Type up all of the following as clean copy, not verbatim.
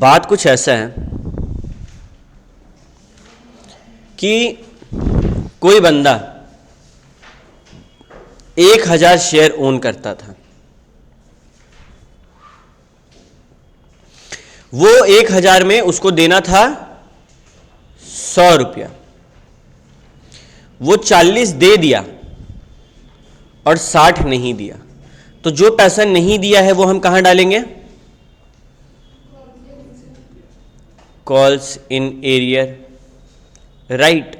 बात कुछ ऐसा है कि कोई बंदा 1000 शेयर ओन करता था। वो 1000 में उसको देना था 100 रुपया। वो 40 दे दिया और 60 नहीं दिया। तो जो पैसा नहीं दिया है वो हम कहां डालेंगे? Calls in arrear, right.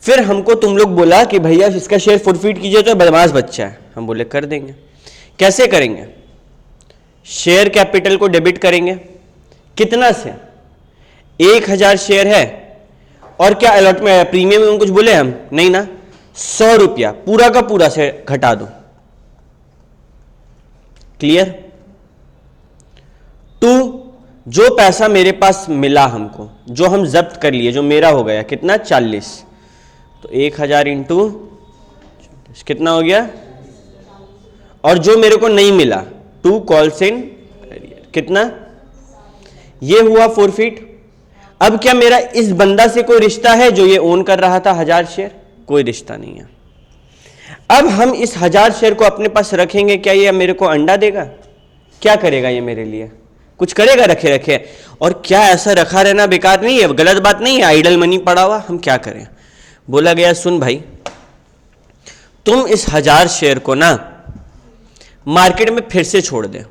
फिर हमको तुम लोग बोला कि भैया इसका शेयर फुटफीट कीजिए, तो बदमाश बच्चा है। हम बोले कर देंगे। कैसे करेंगे? शेयर कैपिटल को डेबिट करेंगे। कितना से? 1000 शेयर है और क्या अलॉटमेंट प्रीमियम में कुछ बोले हम? नहीं ना। 100 रुपया पूरा का पूरा से घटा दो। क्लियर? 2, जो पैसा मेरे पास मिला हमको, जो हम जब्त कर लिए, जो मेरा हो गया कितना? 40। तो 1000 इंटू कितना हो गया? और जो मेरे को नहीं मिला 2 कॉल्स इन कितना? ये हुआ फॉरफिट। अब क्या मेरा इस बंदा से कोई रिश्ता है जो ये ओन कर रहा था 1000 शेयर? कोई रिश्ता नहीं है। अब हम इस 1000 शेयर को अपने पास रखेंगे, क्या ये मेरे को अंडा देगा? क्या करेगा ये मेरे लिए? कुछ करेगा रखे रखे? और क्या ऐसा रखा रहना बेकार नहीं है? गलत बात नहीं है? आइडल मनी पड़ा हुआ, हम क्या करें? बोला गया सुन भाई, तुम इस 1000 शेयर को ना मार्केट में फिर से छोड़ दे,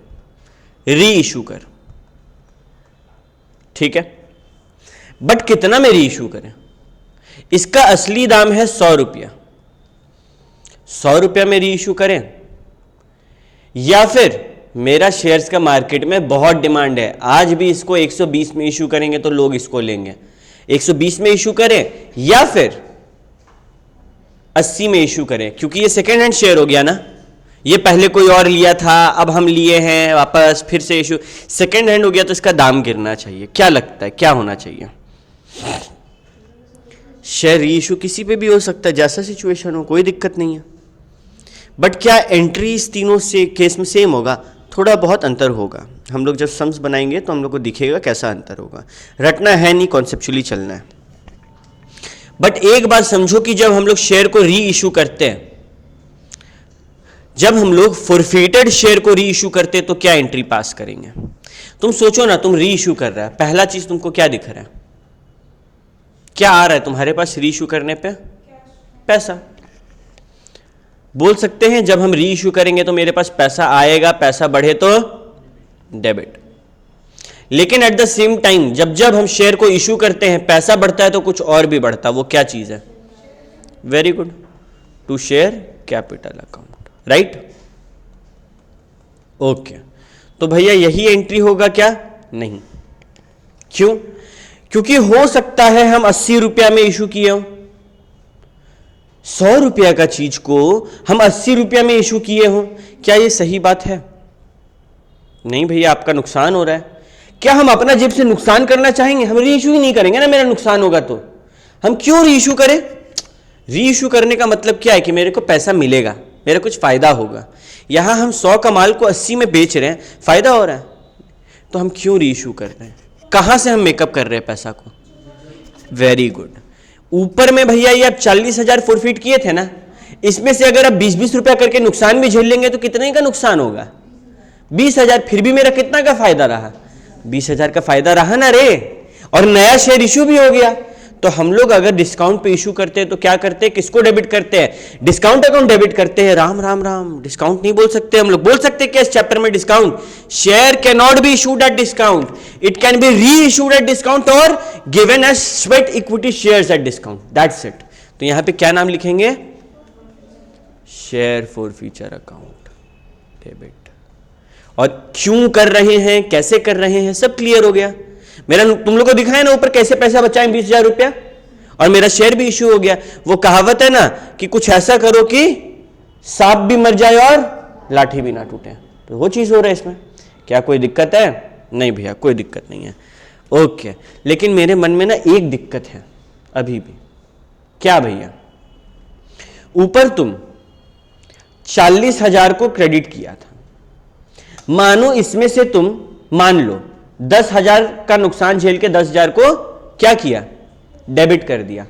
री इशू कर। ठीक है, बट कितना में री इशू करें? इसका असली दाम है 100 रुपया। 100 रुपया में री इशू करें, या फिर मेरा शेयर्स का मार्केट में बहुत डिमांड है, आज भी इसको 120 में इशू करेंगे तो लोग इसको लेंगे, 120 में इशू करें, या फिर 80 में इशू करें, क्योंकि ये सेकेंड हैंड शेयर हो गया ना, ये पहले कोई और लिया था, अब हम लिए हैं वापस, फिर से इशू, सेकेंड हैंड हो गया तो इसका दाम गिरना चाहिए। क्या लगता है क्या होना चाहिए? शेयर री इशू किसी पे भी हो सकता है, जैसा सिचुएशन हो, कोई दिक्कत नहीं है। बट क्या एंट्री इस तीनों से केस में सेम होगा? थोड़ा बहुत अंतर होगा। हम लोग जब सम्स बनाएंगे तो हम लोग को दिखेगा कैसा अंतर होगा। रटना है नहीं, कॉन्सेप्चुअली चलना है। बट एक बात समझो कि जब हम लोग शेयर को री इशू करते हैं, जब हम लोग फॉरफिटेड शेयर को री इशू करते हैं तो क्या एंट्री पास करेंगे? तुम सोचो ना, तुम री इशू कर रहा है, पहला चीज तुमको क्या दिख रहा है? क्या आ रहा है तुम्हारे पास री इशू करने पे? पैसा। बोल सकते हैं जब हम री इशू करेंगे तो मेरे पास पैसा आएगा, पैसा बढ़े तो डेबिट। लेकिन एट द सेम टाइम जब जब हम शेयर को इशू करते हैं पैसा बढ़ता है तो कुछ और भी बढ़ता है। वो क्या चीज है? Very good, to share capital account, right? Okay, तो भैया यही एंट्री होगा क्या? नहीं। क्यों? क्योंकि हो सकता है हम 80 रुपया में इशू किए हो, 100 रुपया का चीज को हम 80 रुपया में इशू किए हो। क्या ये सही बात है? नहीं भैया, आपका नुकसान हो रहा है। क्या हम अपना जेब से नुकसान करना चाहेंगे? हम री इशू ही नहीं करेंगे ना, मेरा नुकसान होगा तो हम क्यों री इशू करें? री इशू करने का मतलब क्या है कि मेरे को पैसा मिलेगा, मेरा कुछ फायदा होगा। यहां हम 100 का माल को 80 में बेच रहे हैं, फायदा हो रहा है, तो हम क्यों री इशू कर रहे हैं? कहां से हम मेकअप कर रहे हैं पैसा को? Very good. ऊपर में भैया ये आप 40,000 फॉरफिट किए थे ना, इसमें से अगर आप 20-20 रुपया करके नुकसान भी झेल लेंगे तो कितने का नुकसान होगा? 20,000। फिर भी मेरा कितना का फायदा रहा? 20,000 का फायदा रहा ना रे, और नया शेयर इशू भी हो गया। तो हम लोग अगर डिस्काउंट पे इशू करते हैं तो क्या करते हैं? किसको डेबिट करते हैं? डिस्काउंट अकाउंट डेबिट करते हैं। राम राम राम, डिस्काउंट नहीं बोल सकते हम लोग। बोल सकते क्या इस चैप्टर में? Discount. Share can not be issued at discount, it can be reissued at discount और given as sweat equity shares at discount, that's it. तो यहां पे क्या नाम लिखेंगे? Share forfeiture account debit. और क्यों कर रहे हैं, कैसे कर रहे हैं, सब क्लियर हो गया। मेरा तुम लोग को दिखाया ना ऊपर कैसे पैसा बचाएं 20,000 रुपया, और मेरा शेयर भी इशू हो गया। वो कहावत है ना कि कुछ ऐसा करो कि सांप भी मर जाए और लाठी भी ना टूटे, तो वो चीज हो रहा है इसमें। क्या कोई दिक्कत है? नहीं भैया, कोई दिक्कत नहीं है। ओके, लेकिन मेरे मन में ना एक दिक्कत है अभी भी। क्या भैया? ऊपर तुम 40,000 को क्रेडिट किया था, मानो इसमें से तुम मान लो 10,000 का नुकसान झेल के 10,000 को क्या किया, डेबिट कर दिया।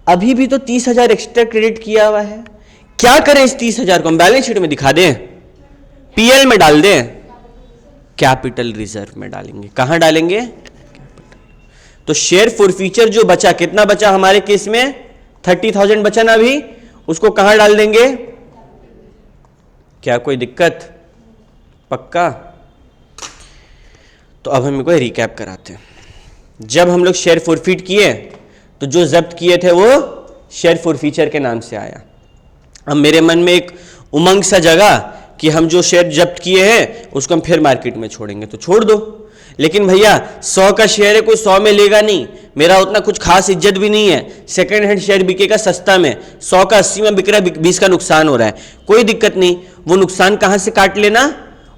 अभी भी तो 30,000 एक्स्ट्रा क्रेडिट किया हुआ है। क्या करें इस 30,000 को, हम बैलेंस शीट में दिखा दें, पीएल में डाल दें, कैपिटल रिजर्व में डालेंगे। कहां डालेंगे, तो शेयर फॉरफीचर जो बचा, कितना बचा हमारे केस में, 30,000 बचा ना अभी, उसको कहां डाल देंगे, क्या कोई दिक्कत, पक्का। तो अब हम इनको रिकैप कराते हैं। जब हम लोग शेयर फॉरफीट किए तो जो जब्त किए थे वो शेयर फॉरफीचर के नाम से आया। अब मेरे मन में एक उमंग सा जगा कि हम जो शेयर जब्त किए हैं उसको हम फिर मार्केट में छोड़ेंगे, तो छोड़ दो। लेकिन भैया 100 का शेयर है, कोई 100 में लेगा नहीं, मेरा उतना कुछ खास इज्जत भी नहीं है, सेकंड हैंड शेयर बिकेगा सस्ता में, 100 का 80 में बिक रहा है, 20 का नुकसान हो रहा है, कोई दिक्कत नहीं। वो नुकसान कहां से काट लेना,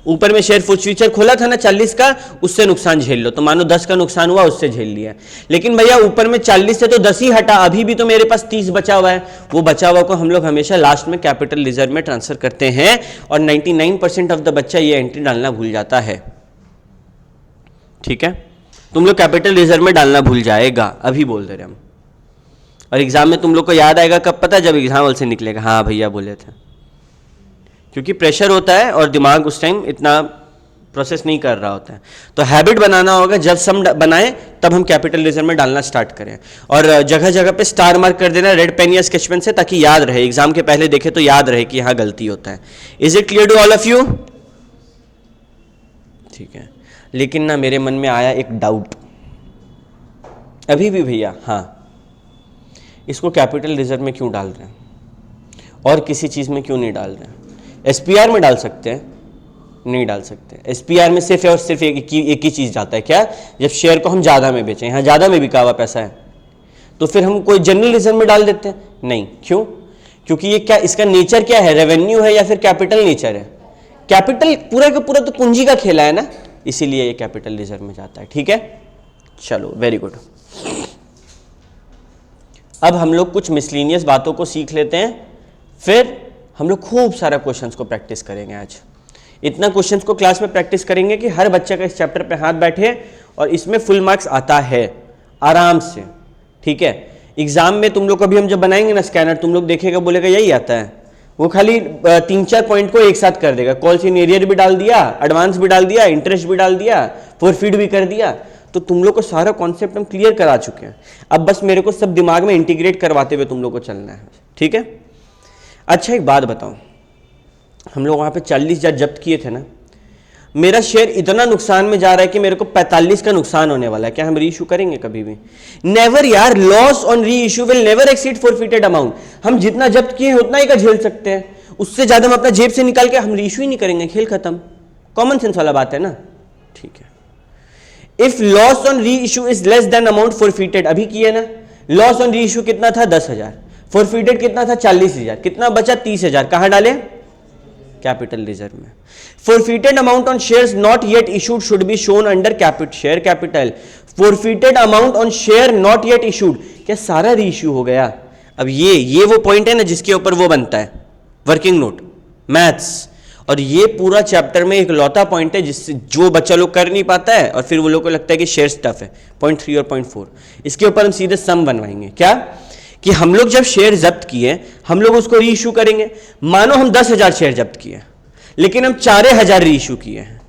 ऊपर में शेयर फॉरफीचर खोला था ना 40 का, उससे नुकसान झेल लो। तो मानो 10 का नुकसान हुआ, उससे झेल लिया। लेकिन भैया ऊपर में 40 से तो 10 ही हटा, अभी भी तो मेरे पास 30 बचा हुआ है। वो बचा हुआ को हम लोग हमेशा लास्ट में कैपिटल रिजर्व में ट्रांसफर करते हैं, और 99% ऑफ द बच्चा ये एंट्री डालना भूल जाता है। ठीक है, तुम लोग कैपिटल रिजर्व में डालना भूल जाएगा, अभी बोल दे रहे हम। और एग्जाम में तुम लोग को याद आएगा कब, पता, जब एग्जाम हॉल से निकलेगा, हाँ भैया बोले थे। क्योंकि प्रेशर होता है और दिमाग उस टाइम इतना प्रोसेस नहीं कर रहा होता है। तो हैबिट बनाना होगा, जब सम बनाए तब हम कैपिटल रिजर्व में डालना स्टार्ट करें, और जगह जगह पे स्टार मार्क कर देना रेड पेन या स्केच पेन से, ताकि याद रहे, एग्जाम के पहले देखे तो याद रहे कि यहाँ गलती होता है। Is it clear to all of you? ठीक है, लेकिन ना मेरे मन में आया एक डाउट अभी भी भैया, हाँ, इसको कैपिटल रिजर्व में क्यों डाल रहे हैं और किसी चीज़ में क्यों नहीं डाल रहे हैं? एसपीआर में डाल सकते हैं, नहीं डाल सकते। एसपीआर में सिर्फ और सिर्फ एक ही चीज़ जाता है, क्या, जब शेयर को हम ज़्यादा में बेचें, यहाँ ज़्यादा में बिका हुआ पैसा है, तो फिर हम कोई जनरल रिजर्व में डाल देते हैं, नहीं। क्यों? क्योंकि ये क्या, इसका नेचर क्या है, रेवेन्यू है या फिर कैपिटल नेचर है? कैपिटल पूरा का पूरा तो पूंजी का खेला है ना, इसीलिए ये कैपिटल रिजर्व में जाता है। ठीक है, चलो, वेरी गुड। अब हम लोग कुछ मिसलिनियस बातों को सीख लेते हैं, फिर हम लोग खूब सारा क्वेश्चंस को प्रैक्टिस करेंगे। आज इतना क्वेश्चंस को क्लास में प्रैक्टिस करेंगे कि हर बच्चे का इस चैप्टर पे हाथ बैठे, और इसमें फुल मार्क्स आता है आराम से। ठीक है, एग्जाम में तुम लोग को भी हम जब बनाएंगे ना स्कैनर, तुम लोग देखेगा, बोलेगा यही आता है, वो खाली 3-4 पॉइंट को एक साथ कर देगा, कॉल इन एरियर भी डाल दिया, एडवांस भी डाल दिया, इंटरेस्ट भी डाल दिया, फॉरफीट भी कर दिया। तो तुम लोग को सारा कॉन्सेप्ट हम क्लियर करा चुके हैं, अब बस मेरे को सब दिमाग में इंटीग्रेट करवाते हुए तुम लोग को चलना है। ठीक है, अच्छा एक बात बताओ, हम लोग वहाँ पे 40,000 जब्त किए थे ना, मेरा शेयर इतना नुकसान में जा रहा है कि मेरे को 45 का नुकसान होने वाला है, क्या हम री इशू करेंगे कभी भी? नेवर यार, लॉस ऑन री issue will never exceed forfeited amount. हम जितना जब्त किए उतना ही का झेल सकते हैं, उससे ज्यादा हम अपना जेब से निकाल के हम री इशू ही नहीं करेंगे, खेल खत्म। कॉमन सेंस वाला बात है ना। ठीक है, इफ लॉस ऑन री issue is less than amount forfeited, अभी किए ना, लॉस ऑन री इशू कितना था, 10,000, फॉरफिटेड कितना था, 40,000, कितना बचा, 30,000, कहां डाले, कैपिटल रिजर्व में। Forfeited amount on shares not yet issued should be shown under share capital. Forfeited amount on share not yet issued, क्या सारा री इश्यू हो गया? अब ये वो पॉइंट है ना जिसके ऊपर वो बनता है वर्किंग नोट, मैथ्स, और ये पूरा चैप्टर में एक लौता पॉइंट है जिससे जो बच्चा लोग कर नहीं पाता है, और फिर वो लोग को लगता है कि शेयर टफ है, पॉइंट 3 और पॉइंट 4। इसके ऊपर हम सीधे सम बनवाएंगे, क्या कि हम लोग जब शेयर जब्त किए, हम लोग उसको री इशू करेंगे। मानो हम 10,000 शेयर जब्त किए, लेकिन हम 4,000 री इशू किए हैं,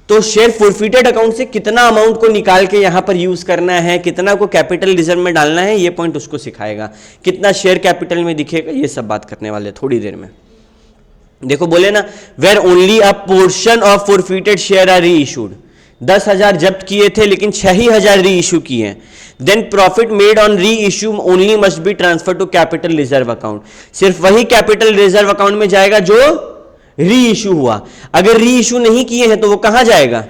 तो शेयर फॉरफिटेड अकाउंट से कितना अमाउंट को निकाल के यहां पर यूज करना है, कितना को कैपिटल रिजर्व में डालना है, ये पॉइंट उसको सिखाएगा। कितना शेयर कैपिटल में दिखेगा, ये सब बात करने वाले थोड़ी देर में। देखो बोले ना, where only a portion of forfeited share are reissued. 10,000 जब्त किए थे लेकिन 6,000 री इशू किए हैं, then profit made on reissue only must be transfer to capital reserve account. सिर्फ वही कैपिटल रिजर्व अकाउंट में जाएगा जो री इशू हुआ। अगर री इशू नहीं किए हैं तो वो कहां जाएगा?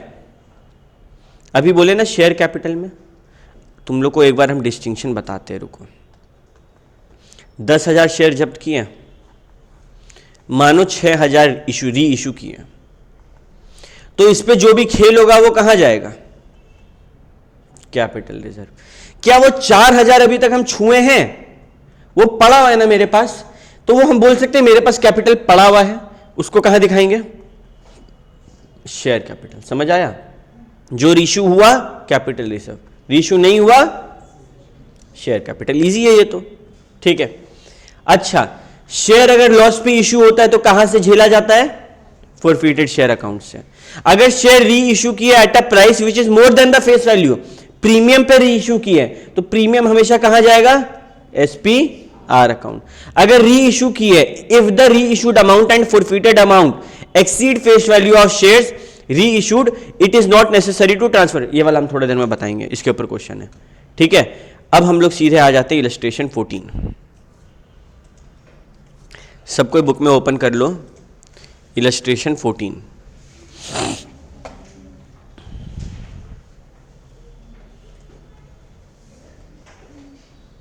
अभी बोले ना शेयर कैपिटल में। तुम लोग को एक बार हम डिस्टिंक्शन बताते हैं, रुको। 10,000 शेयर जब्त किए, मानो 6,000 री इशू किए, तो इस पे जो भी खेल होगा वो कहां जाएगा? Capital reserve. क्या वो 4,000 अभी तक हम छुए हैं? वो पड़ा हुआ है ना मेरे पास, तो वो हम बोल सकते हैं मेरे पास कैपिटल पड़ा हुआ है, उसको कहां दिखाएंगे? Share capital. समझ आया? जो रीइश्यू हुआ कैपिटल रिजर्व, रीइश्यू नहीं हुआ शेयर कैपिटल। इजी है ये तो, ठीक है। अच्छा, शेयर अगर लॉस पे इश्यू होता है तो कहां से झेला जाता है? फॉरफिटेड शेयर अकाउंट से। अगर शेयर री इश्यू किया at a price which is more than the face value, premium पे री इश्यू किया है तो प्रीमियम हमेशा कहां जाएगा? SPR account. अगर री इश्यू किए, if the reissued amount and forfeited amount exceed face value of shares reissued, it is not necessary to transfer. ये वाला हम थोड़ी देर में बताएंगे, इसके ऊपर क्वेश्चन है, ठीक है। अब हम लोग सीधे आ जाते हैं इलस्ट्रेशन 14। सबको बुक में ओपन कर लो इलस्ट्रेशन 14।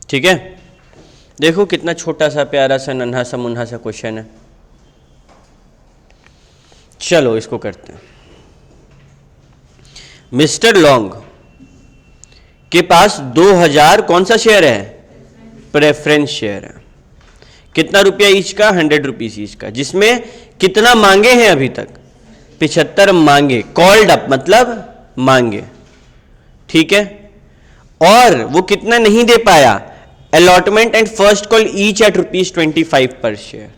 ठीक है, देखो कितना छोटा सा प्यारा सा नन्हा सा मुन्हा सा क्वेश्चन है। चलो इसको करते हैं। मिस्टर लॉन्ग के पास 2000 कौन सा शेयर है? प्रेफरेंस शेयर है। कितना रुपया ईच का? 100 रुपीज ईच का, जिसमें कितना मांगे हैं अभी तक? 75 मांगे। कॉल्ड अप मतलब मांगे, ठीक है। और वो कितना नहीं दे पाया? Allotment and first call each eight ₹25 पर शेयर।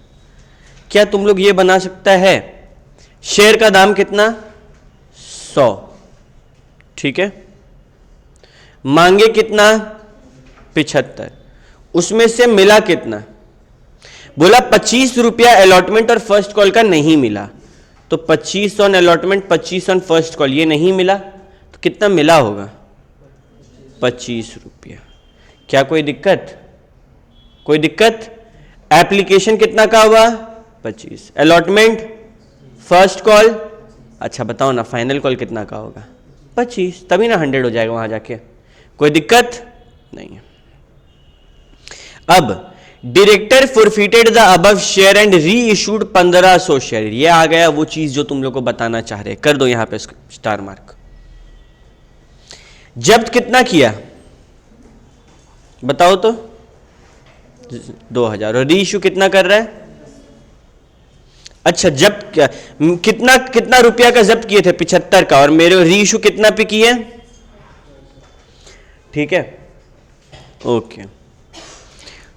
क्या तुम लोग ये बना सकता है? शेयर का दाम कितना? 100, ठीक है। मांगे कितना? 75। उसमें से मिला कितना? बोला 25 रुपया अलॉटमेंट और फर्स्ट कॉल का नहीं मिला, तो 25 on allotment 25 on first call, ये नहीं मिला तो कितना मिला होगा? 25 रुपया। क्या कोई दिक्कत? कोई दिक्कत? एप्लीकेशन कितना का हुआ? 25। अलॉटमेंट, फर्स्ट कॉल, अच्छा बताओ ना फाइनल कॉल कितना का होगा? 25, तभी ना 100 हो जाएगा वहां जाके। कोई दिक्कत नहीं है। अब director forfeited the above share and re issued 1500 share. ये आ गया वो चीज जो तुम लोग को बताना चाह रहे। कर दो यहां पे स्टार मार्क। जब्त कितना किया बताओ तो? 2000। और री इशू कितना कर रहा है? अच्छा, जब्त कितना रुपया का जब्त किए थे? 75 का। और मेरे री इशू कितना पे किए? ठीक है, ओके।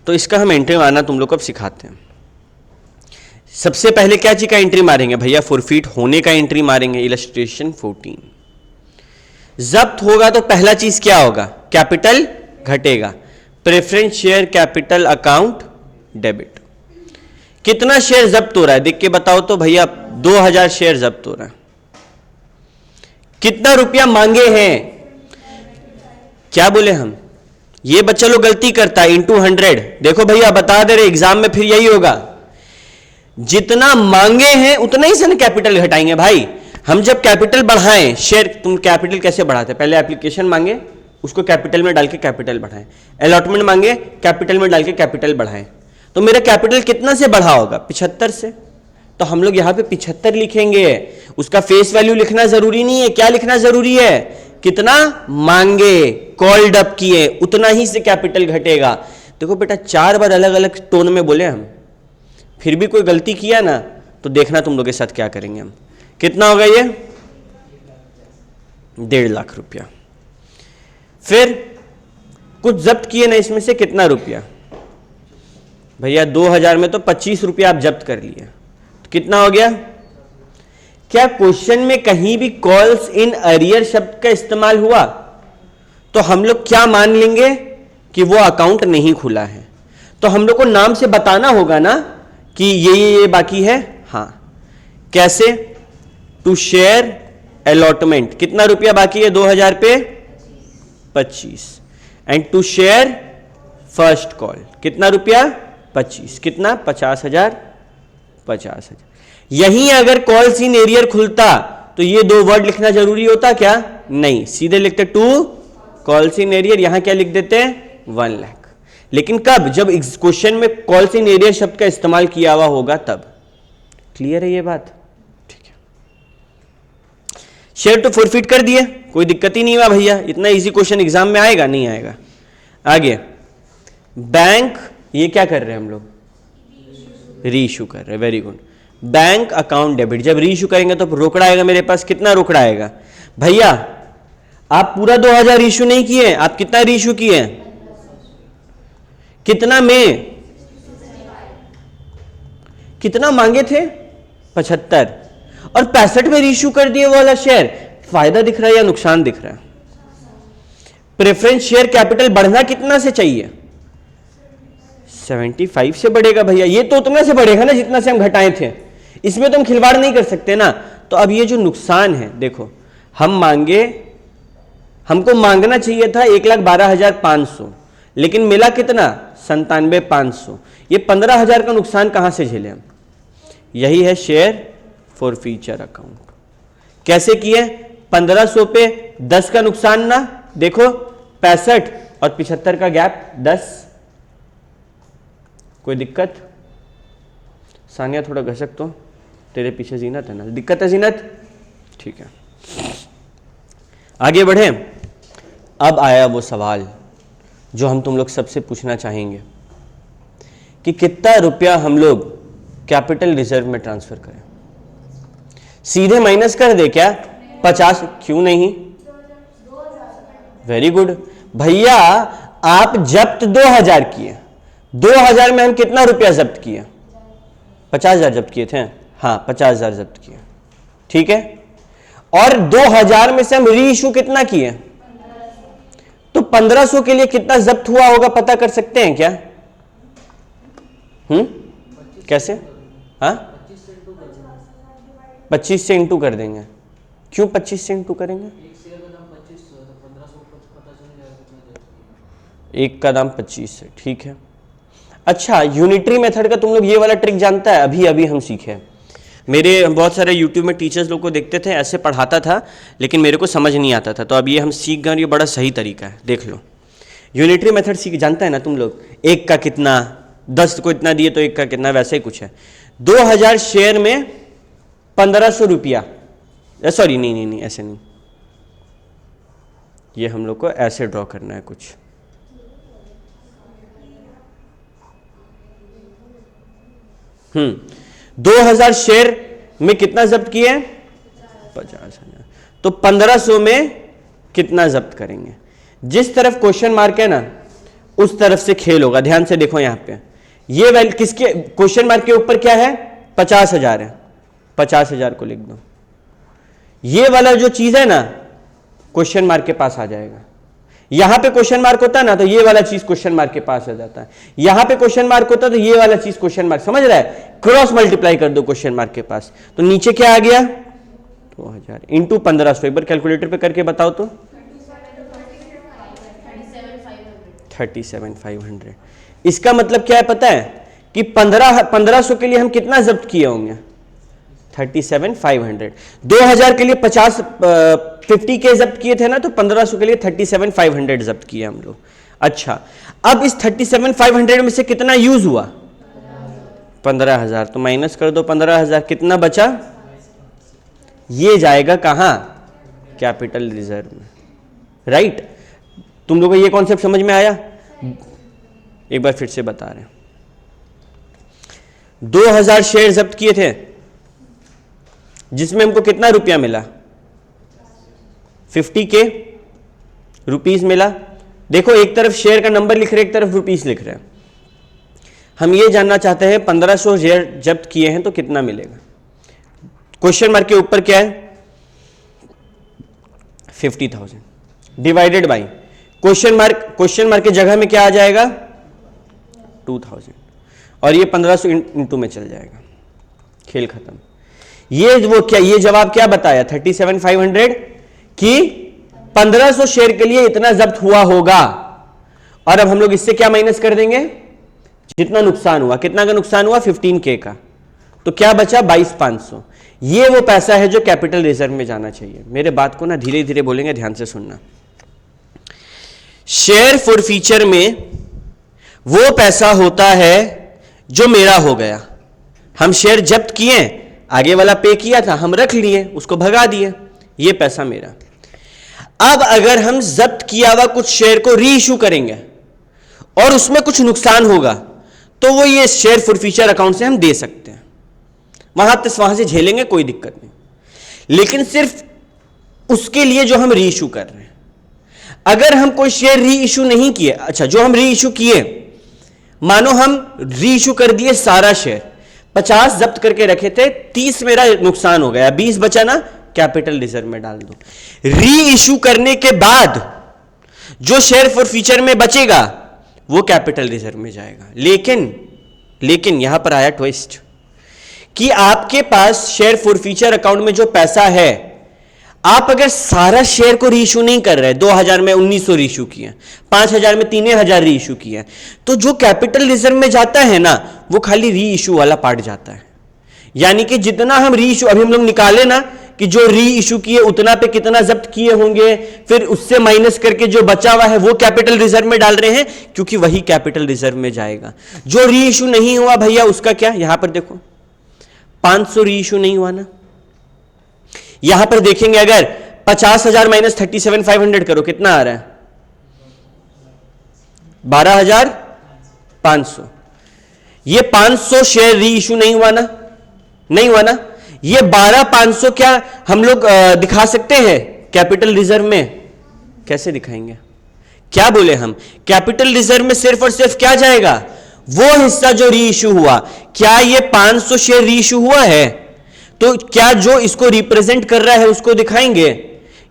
तो इसका हम एंट्री मारना तुम लोग को अब सिखाते हैं। सबसे पहले क्या चीज का एंट्री मारेंगे भैया? फॉरफिट होने का एंट्री मारेंगे। इलस्ट्रेशन 14। जब्त होगा तो पहला चीज क्या होगा? कैपिटल घटेगा। Preference share capital account debit. कितना शेयर जब्त हो रहा है देख के बताओ तो भैया? 2000 शेयर जब्त हो रहा है। कितना रुपया मांगे हैं? क्या बोले हम? ये बच्चा लोग गलती करता है, इंटू 100। देखो भैया बता दे रहे, एग्जाम में फिर यही होगा, जितना मांगे हैं उतना ही से ना कैपिटल घटाएंगे भाई। हम जब कैपिटल बढ़ाएं, शेयर, तुम कैपिटल कैसे बढ़ाते? पहले एप्लीकेशन मांगे, उसको कैपिटल में डाल के कैपिटल बढ़ाएं। अलॉटमेंट मांगे, कैपिटल में डाल के कैपिटल बढ़ाएं। तो मेरा कैपिटल कितना से बढ़ा होगा? 75 से। तो हम लोग यहां पे 75 लिखेंगे। उसका फेस वैल्यू लिखना जरूरी नहीं है। क्या लिखना जरूरी है? कितना मांगे, कॉल्ड अप किए, उतना ही से कैपिटल घटेगा। देखो बेटा 4 बार अलग अलग टोन में बोले हम, फिर भी कोई गलती किया ना तो देखना तुम लोग के साथ क्या करेंगे हम। कितना होगा ये? 1.5 लाख रुपया। फिर कुछ जब्त किए ना, इसमें से कितना रुपया भैया? 2000 में तो 25 रुपया आप जब्त कर लिए, तो कितना हो गया? क्या क्वेश्चन में कहीं भी कॉल्स इन अरियर शब्द का इस्तेमाल हुआ तो हम लोग क्या मान लेंगे कि वो अकाउंट नहीं खुला है? तो हम लोग को नाम से बताना होगा ना कि ये बाकी है। हाँ, कैसे? टू शेयर अलॉटमेंट कितना रुपया बाकी है 2000 पे? 25। And to share first call कितना रुपया? 25। कितना? 50,000। 50,000। यहीं अगर कॉल्स इन एरियर खुलता तो ये 2 वर्ड लिखना जरूरी होता क्या? नहीं, सीधे लिखते टू कॉल्स इन एरियर। यहां क्या लिख देते हैं? 1 लाख। लेकिन कब? जब क्वेश्चन में कॉल्स इन एरियर शब्द का इस्तेमाल किया हुआ होगा तब। क्लियर है ये बात? ठीक है। शेयर तो फॉरफिट कर दिए, कोई दिक्कत ही नहीं हुआ भैया। इतना इजी क्वेश्चन एग्जाम में आएगा? नहीं आएगा। आगे बैंक, ये क्या कर रहे हैं हम लोग? री इशू कर रहे हैं। Very good. Bank account debit. जब री इशू करेंगे तो रोकड़ा आएगा मेरे पास। कितना रोकड़ा आएगा भैया? आप पूरा 2000 इशू नहीं किए, आप कितना रीइशू किए? कितना में? कितना मांगे थे? 75, और 65 में रीइशू कर दिए वो वाला शेयर। फायदा दिख रहा है या नुकसान दिख रहा है? प्रेफरेंस शेयर कैपिटल बढ़ना कितना से चाहिए? 75 से बढ़ेगा भैया। ये तो उतना से बढ़ेगा ना जितना से हम घटाए थे, इसमें तो हम खिलवाड़ नहीं कर सकते ना। तो अब ये जो नुकसान है, देखो हमको मांगना चाहिए था 1,12,500, लेकिन मिला कितना? 97,500। ये 15,000 का नुकसान कहां से झेले हम? यही है शेयर फॉर फ्यूचर अकाउंट। कैसे किए? 1500 पे 10 का नुकसान ना, देखो 65 और 75 का गैप 10। कोई दिक्कत? सानिया थोड़ा घसक तो, तेरे पीछे जीनत है ना, दिक्कत है जीनत? ठीक है, आगे बढ़े। अब आया वो सवाल जो हम तुम लोग सबसे पूछना चाहेंगे कि कितना रुपया हम लोग कैपिटल रिजर्व में ट्रांसफर करें? सीधे माइनस कर दे क्या? 50? क्यों नहीं? वेरी गुड भैया, आप जब्त 2000 किए, 2000 में हम कितना रुपया जब्त किए? 50,000 जब्त किए थे। हाँ, 50,000 जब्त किए, ठीक है। और 2000 में से हम री इशू कितना किए? तो 1500 के लिए कितना जब्त हुआ होगा पता कर सकते हैं क्या? कैसे? हाँ, 25 से इंटू कर देंगे। क्यों 25 से इंटू करेंगे? एक का दाम 25 है, ठीक है। अच्छा, यूनिटरी मेथड का तुम लोग ये वाला ट्रिक जानता है? अभी अभी हम सीखे। मेरे बहुत सारे यूट्यूब में टीचर्स लोग को देखते थे, ऐसे पढ़ाता था, लेकिन मेरे को समझ नहीं आता था। तो अब ये हम सीख गए, ये बड़ा सही तरीका है, देख लो। यूनिटरी मेथड सीख जानता है ना तुम लोग? एक का कितना, 10 को इतना दिए तो एक का कितना, वैसे ही कुछ है। 2000 शेयर में 1500 रुपया, सॉरी नहीं, ऐसे नहीं, ये हम लोग को ऐसे ड्रॉ करना है कुछ। हम्म 2000 शेयर में कितना जब्त किए? 50,000। तो 1500 में कितना जब्त करेंगे? जिस तरफ क्वेश्चन मार्क है ना, उस तरफ से खेल होगा। ध्यान से देखो, यहां पे ये वैल्यू किसके क्वेश्चन मार्क के ऊपर क्या है? 50,000 है, 50,000 को लिख दो। ये वाला जो चीज है ना, क्वेश्चन मार्क के पास आ जाएगा। यहां पे क्वेश्चन मार्क होता है ना, तो ये वाला चीज क्वेश्चन मार्क के पास आ जाता है। यहां पे क्वेश्चन मार्क होता है तो ये वाला चीज क्वेश्चन मार्क, समझ रहा है? क्रॉस मल्टीप्लाई कर दो क्वेश्चन मार्क के पास, तो नीचे क्या आ गया? 2000 इंटू 1500। एक बार कैलकुलेटर पे करके बताओ तो। 37,500। इसका मतलब क्या है पता है? कि 1500 के लिए हम कितना जब्त किए होंगे? 37,500। 2000 के लिए 50 के जब्त किए थे ना, तो 1500 के लिए 37,500 जब्त किए हम लोग। अच्छा, अब इस 37,500 में से कितना यूज हुआ? 15,000। तो माइनस कर दो 15,000, कितना बचा? ये जाएगा कहां? कैपिटल रिजर्व में, राइट? तुम लोगों को ये कॉन्सेप्ट समझ में आया? एक बार फिर से बता रहे हैं। 2000 शेयर जब्त किए थे, जिसमें हमको कितना रुपया मिला? 50K रुपीस मिला। देखो, एक तरफ शेयर का नंबर लिख रहे हैं, एक तरफ रुपीस लिख रहे हैं। हम ये जानना चाहते हैं 1500 शेयर जब्त किए हैं तो कितना मिलेगा? क्वेश्चन मार्क के ऊपर क्या है? 50,000 डिवाइडेड बाई क्वेश्चन मार्क के जगह में क्या आ जाएगा? 2000, और ये 1500 इंटू में चल जाएगा। खेल खत्म। ये वो क्या, ये जवाब क्या बताया? 37,500 कि 1500 शेयर के लिए इतना जब्त हुआ होगा। और अब हम लोग इससे क्या माइनस कर देंगे? जितना नुकसान हुआ। कितना का नुकसान हुआ? 15K का। तो क्या बचा? 22,500। ये वो पैसा है जो कैपिटल रिजर्व में जाना चाहिए। मेरे बात को ना धीरे धीरे बोलेंगे, ध्यान से सुनना। शेयर फॉर फ्यूचर में वो पैसा होता है जो मेरा हो गया। हम शेयर जब्त किए, आगे वाला पे किया था, हम रख लिए, उसको भगा दिए, ये पैसा मेरा। अब अगर हम जब्त किया हुआ कुछ शेयर को री इशू करेंगे और उसमें कुछ नुकसान होगा, तो वो ये शेयर फॉर फ्यूचर अकाउंट से हम दे सकते हैं, वहां से झेलेंगे, कोई दिक्कत नहीं। लेकिन सिर्फ उसके लिए जो हम री इशू कर रहे हैं। अगर हम कोई शेयर री इशू नहीं किए, अच्छा जो हम री इशू किए, मानो हम री इशू कर दिए सारा शेयर, 50 जब्त करके रखे थे, 30 मेरा नुकसान हो गया, 20 बचा ना, कैपिटल रिजर्व में डाल दो। री इशू करने के बाद जो शेयर फॉर फ्यूचर में बचेगा वो कैपिटल रिजर्व में जाएगा। लेकिन यहां पर आया ट्विस्ट कि आपके पास शेयर फॉर फ्यूचर अकाउंट में जो पैसा है, आप अगर सारा शेयर को रीइश्यू नहीं कर रहे, 2000 में 1900 रीइश्यू किए, 5000 में 3000 रीइश्यू किए, तो जो कैपिटल रिजर्व में जाता है ना, वो खाली रीइश्यू वाला पार्ट जाता है। यानी कि जितना हम रीइश्यू, अभी हम लोग निकाले ना कि जो री इशू किए उतना पे कितना जब्त किए होंगे, फिर उससे माइनस करके जो बचा हुआ है वो कैपिटल रिजर्व में डाल रहे हैं, क्योंकि वही कैपिटल रिजर्व में जाएगा। जो री इशू नहीं हुआ भैया उसका क्या, यहां पर देखो 500 री इशू नहीं हुआ ना, यहां पर देखेंगे अगर 50,000 माइनस 37,500 करो कितना आ रहा है, 12,500। ये 500 शेयर री इशू नहीं हुआ ना, नहीं हुआ ना। ये 12,500 क्या हम लोग दिखा सकते हैं कैपिटल रिजर्व में? कैसे दिखाएंगे? क्या बोले हम, कैपिटल रिजर्व में सिर्फ और सिर्फ क्या जाएगा, वो हिस्सा जो री इशू हुआ। क्या ये 500 शेयर री इशू हुआ है, तो क्या जो इसको रिप्रेजेंट कर रहा है उसको दिखाएंगे।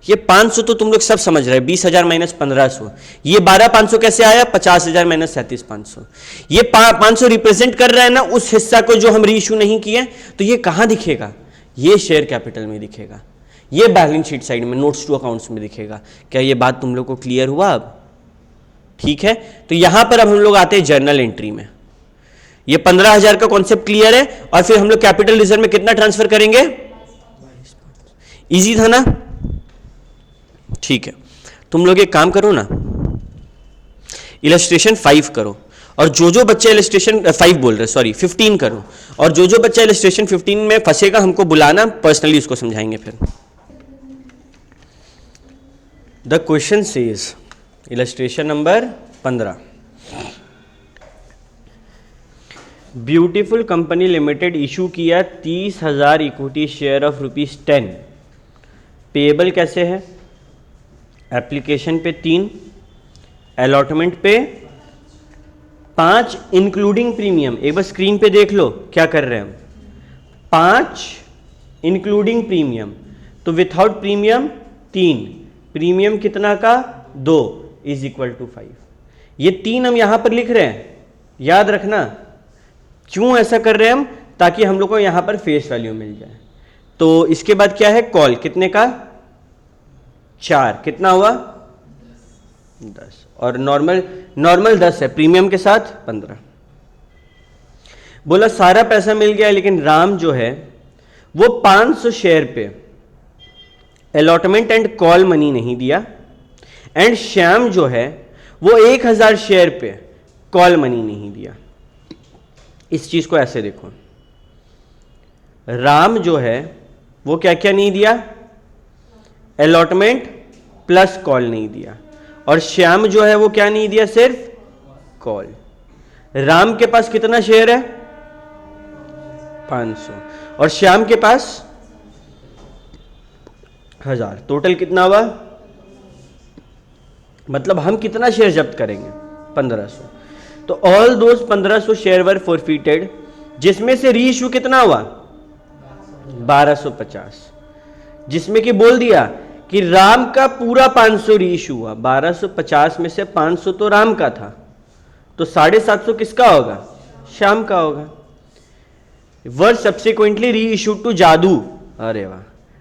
ये 500 तो तुम लोग सब समझ रहे हैं, 20,000 माइनस 1500। ये 12,500 कैसे आया, 50,000 माइनस 37,500। ये 500 रिप्रेजेंट कर रहा है ना उस हिस्सा को जो हम री इशू नहीं किए। तो ये कहां दिखेगा, ये शेयर कैपिटल में दिखेगा, ये बैलेंस शीट साइड में नोट्स टू अकाउंट्स में दिखेगा। क्या ये बात तुम लोग को क्लियर हुआ अब? ठीक है, तो यहां पर अब हम लोग आते हैं जर्नल एंट्री में। ये 15,000 का कॉन्सेप्ट क्लियर है, और फिर हम लोग कैपिटल रिजर्व में कितना ट्रांसफर करेंगे, इजी था ना। ठीक है, तुम लोग एक काम करो ना, इलस्ट्रेशन 5 करो, और जो बच्चा इलस्ट्रेशन 5 बोल रहे, सॉरी 15 करो, और जो बच्चा इलस्ट्रेशन 15 में फंसेगा हमको बुलाना, पर्सनली उसको समझाएंगे फिर। The question says, illustration number 15, beautiful company limited issue किया 30,000 इक्विटी शेयर ऑफ ₹10। पेएबल कैसे है, एप्लीकेशन पे 3, अलॉटमेंट पे 5 इंक्लूडिंग प्रीमियम। एक बार स्क्रीन पे देख लो क्या कर रहे हैं हम, 5 इंक्लूडिंग प्रीमियम, तो विथआउट प्रीमियम 3, प्रीमियम कितना का 2 इज इक्वल टू 5। ये 3 हम यहां पर लिख रहे हैं, याद रखना। क्यों ऐसा कर रहे हैं हम, ताकि हम लोग को यहां पर फेस वैल्यू मिल जाए। तो इसके बाद क्या है, कॉल कितने का 4, कितना हुआ 10, और नॉर्मल 10 है, प्रीमियम के साथ 15। बोला सारा पैसा मिल गया, लेकिन राम जो है वो 500 शेयर पे अलॉटमेंट एंड कॉल मनी नहीं दिया, एंड श्याम जो है वो 1000 शेयर पे कॉल मनी नहीं दिया। इस चीज को ऐसे देखो, राम जो है वो क्या क्या नहीं दिया, अलॉटमेंट प्लस कॉल नहीं दिया, और श्याम जो है वो क्या नहीं दिया, सिर्फ कॉल। राम के पास कितना शेयर है 500, और श्याम के पास 1000, टोटल कितना हुआ, मतलब हम कितना शेयर जब्त करेंगे 1500। तो all those 1500 share were forfeited, जिसमें से री इशू कितना हुआ 1250, जिसमें कि बोल दिया कि राम का पूरा 500 री इशू हुआ, 1250 में से 500 तो राम का था, तो 750 किसका होगा, श्याम का होगा। Were subsequently reissue to Jadu, अरे वाह,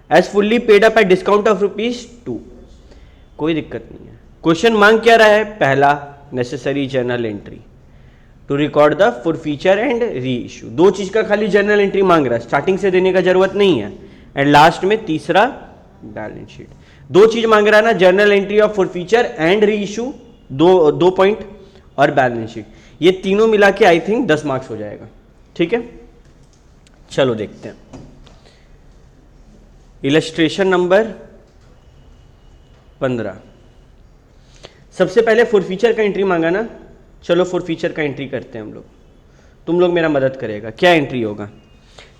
as fully paid up at discount of ₹2। कोई दिक्कत नहीं है। क्वेश्चन मांग क्या रहा है, पहला necessary journal entry to record the forfeiture and reissue. 2 चीज का खाली जर्नल एंट्री मांग रहा है, स्टार्टिंग से देने का जरूरत नहीं है, एंड लास्ट में तीसरा बैलेंस शीट। 2 चीज मांग रहा है ना, journal entry of forfeiture and reissue, 2 point, और बैलेंस शीट। ये तीनों मिला के आई थिंक 10 मार्क्स हो जाएगा। ठीक है, चलो देखते हैं इलस्ट्रेशन नंबर 15। सबसे पहले फॉरफीचर का एंट्री मांगा ना, चलो फॉरफीचर का एंट्री करते हैं हम लोग, तुम लोग मेरा मदद करेगा। क्या एंट्री होगा,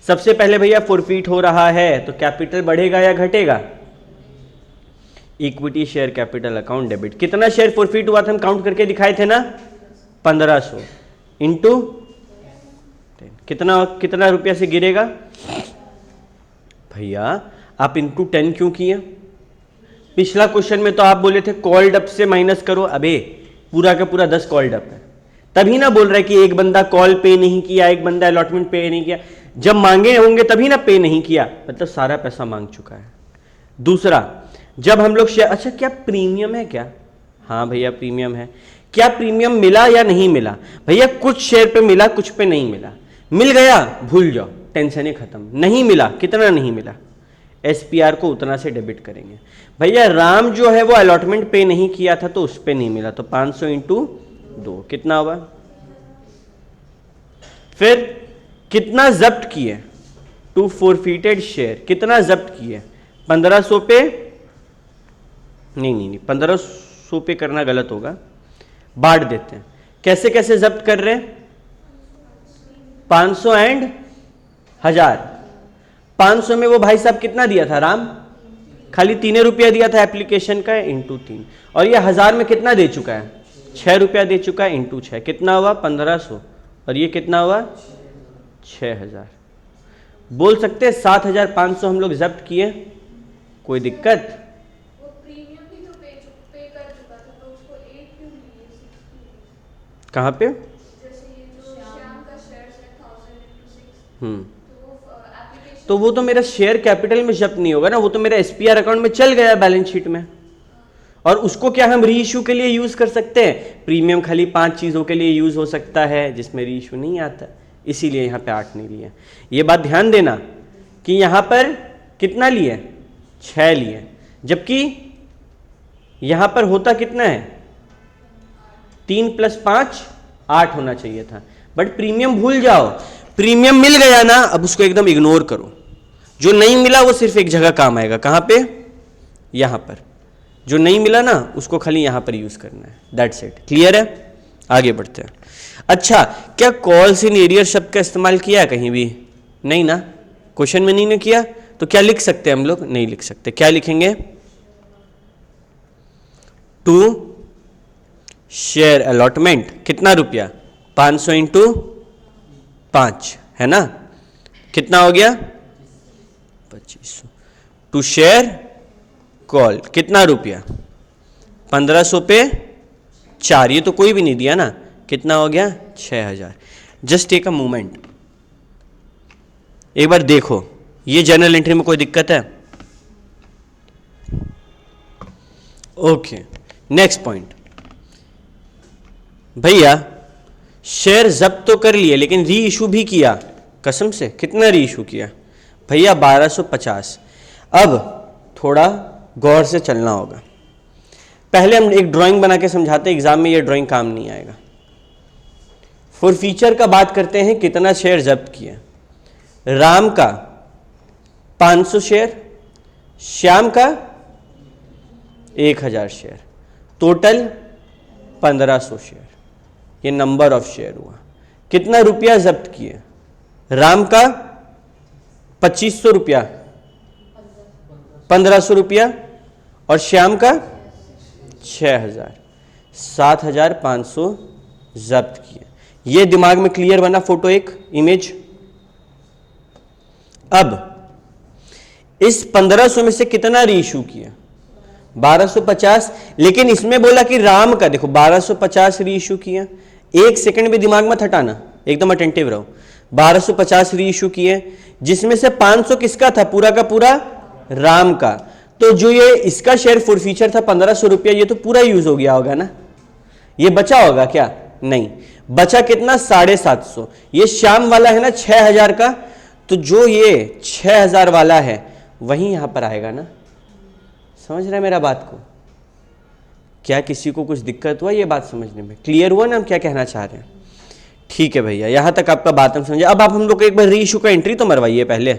सबसे पहले भैया फॉरफीट हो रहा है तो कैपिटल बढ़ेगा या घटेगा, equity share capital account debit, कितना शेयर फॉरफिट हुआ था हम काउंट करके दिखाए थे ना, 1500 इंटू 10, कितना कितना रुपया से गिरेगा भैया? आप इंटू 10 क्यों किए? पिछला क्वेश्चन में तो आप बोले थे कॉल्ड अप से माइनस करो, अबे पूरा का पूरा 10 कॉल्ड अप है, तभी ना बोल रहा है कि एक बंदा कॉल पे नहीं किया, एक बंदा अलॉटमेंट पे नहीं किया, जब मांगे होंगे तभी ना पे नहीं किया, मतलब सारा पैसा मांग चुका है। दूसरा, जब हम लोग शेयर, अच्छा क्या प्रीमियम है क्या? हाँ भैया प्रीमियम है। क्या प्रीमियम मिला या नहीं मिला? भैया कुछ शेयर पे मिला, कुछ पे नहीं मिला। मिल गया भूल जाओ, टेंशन ही खत्म। नहीं मिला, कितना नहीं मिला, एसपीआर को उतना से डेबिट करेंगे। भैया राम जो है वो अलॉटमेंट पे नहीं किया था तो उस पे नहीं मिला, तो 500 इंटू 2 कितना हुआ? फिर कितना जब्त किए? 2 फॉरफिटेड शेयर, कितना जब्त किए? 1500 पे नहीं 1500 पे करना गलत होगा, बांट देते हैं। कैसे कैसे जब्त कर रहे हैं? 500 एंड 1000। 500 में वो भाई साहब कितना दिया था राम? खाली 3 रुपया दिया था एप्लीकेशन का, इंटू 3। और ये 1000 में कितना दे चुका है? 6 रुपया दे चुका है, इंटू 6 कितना हुआ? 1500। और ये कितना हुआ? 6000। बोल सकते हैं 7500 हम लोग जब्त किए, कोई दिक्कत? वो प्रीमियम भी तो पे कर चुका था, तो उसको 8 क्यों लिए? कहाँ पे? जैसे ये जो श्याम का शेयर है 1000 into 6, तो वो एप्लीकेशन, तो वो तो मेरा शेयर कैपिटल में जब्त नहीं होगा ना, वो तो मेरा एसपीआर अकाउंट में चल गया बैलेंस शीट में। और उसको क्या हम री इशू के लिए यूज कर सकते हैं? प्रीमियम खाली 5 चीजों के लिए यूज हो सकता है जिसमें री इशू नहीं आता, इसीलिए यहाँ पे 8 नहीं लिए। ये बात ध्यान देना कि यहाँ पर कितना लिए? 6 लिए, जबकि यहाँ पर होता कितना है? 3 + 5 8 होना चाहिए था। बट प्रीमियम भूल जाओ, प्रीमियम मिल गया ना, अब उसको एकदम इग्नोर करो। जो नहीं मिला वो सिर्फ एक जगह काम आएगा, कहाँ पे? यहाँ पर। जो नहीं मिला ना उसको खाली यहाँ पर यूज करना है, दैट्स इट। क्लियर है? आगे बढ़ते हैं। अच्छा, क्या कॉल्स इन एरियर शब्द का इस्तेमाल किया है कहीं भी? नहीं ना, क्वेश्चन में नहीं ना किया, तो क्या लिख सकते हैं हम लोग? नहीं लिख सकते। क्या लिखेंगे? टू शेयर अलॉटमेंट, कितना रुपया? 500 इंटू 5 है ना, कितना हो गया? 2500। टू शेयर कॉल, कितना रुपया? 1500 पे 4, ये तो कोई भी नहीं दिया ना, कितना हो गया? 6000। जस्ट टेक अ मोमेंट, एक बार देखो, ये जर्नल एंट्री में कोई दिक्कत है? Okay, next point. भैया शेयर जब्त तो कर लिए, लेकिन री इशू भी किया, कसम से। कितना री इशू किया? भैया 1250। अब थोड़ा गौर से चलना होगा। पहले हम एक ड्राइंग बना के समझाते हैं, एग्जाम में ये ड्राइंग काम नहीं आएगा। फॉर फीचर का बात करते हैं, कितना शेयर जब्त किया? राम का 500 शेयर, श्याम का 1000 शेयर, टोटल 1500 शेयर। ये नंबर ऑफ शेयर हुआ। कितना रुपया जब्त किए? राम का 2500 रुपया, 1500 रुपया, और श्याम का 6000, 7500 जब्त किए। ये दिमाग में क्लियर बना? फोटो, एक इमेज। अब इस 1500 में से कितना री इशू किया? 1250। लेकिन इसमें बोला कि राम का, देखो 1250 री इशू किया। एक सेकंड भी दिमाग मत हटाना, एकदम अटेंटिव रहो। 1250 री इशू किए, जिसमें से 500 किसका था? पूरा का पूरा राम का। तो जो ये इसका शेयर फॉर फीचर था 1500 रुपया, ये तो पूरा यूज हो गया होगा ना। ये बचा होगा क्या? नहीं बचा। कितना? 750। ये श्याम वाला है ना 6000 का, तो जो ये 6000 वाला है वही यहां पर आएगा ना। समझ रहे हैं मेरा बात को? क्या किसी को कुछ दिक्कत हुआ ये बात समझने में? क्लियर हुआ ना हम क्या कहना चाह रहे हैं? ठीक है भैया, यहां तक आपका बात हम समझे। अब आप हम लोग एक बार री इशू का एंट्री तो मरवाइए पहले।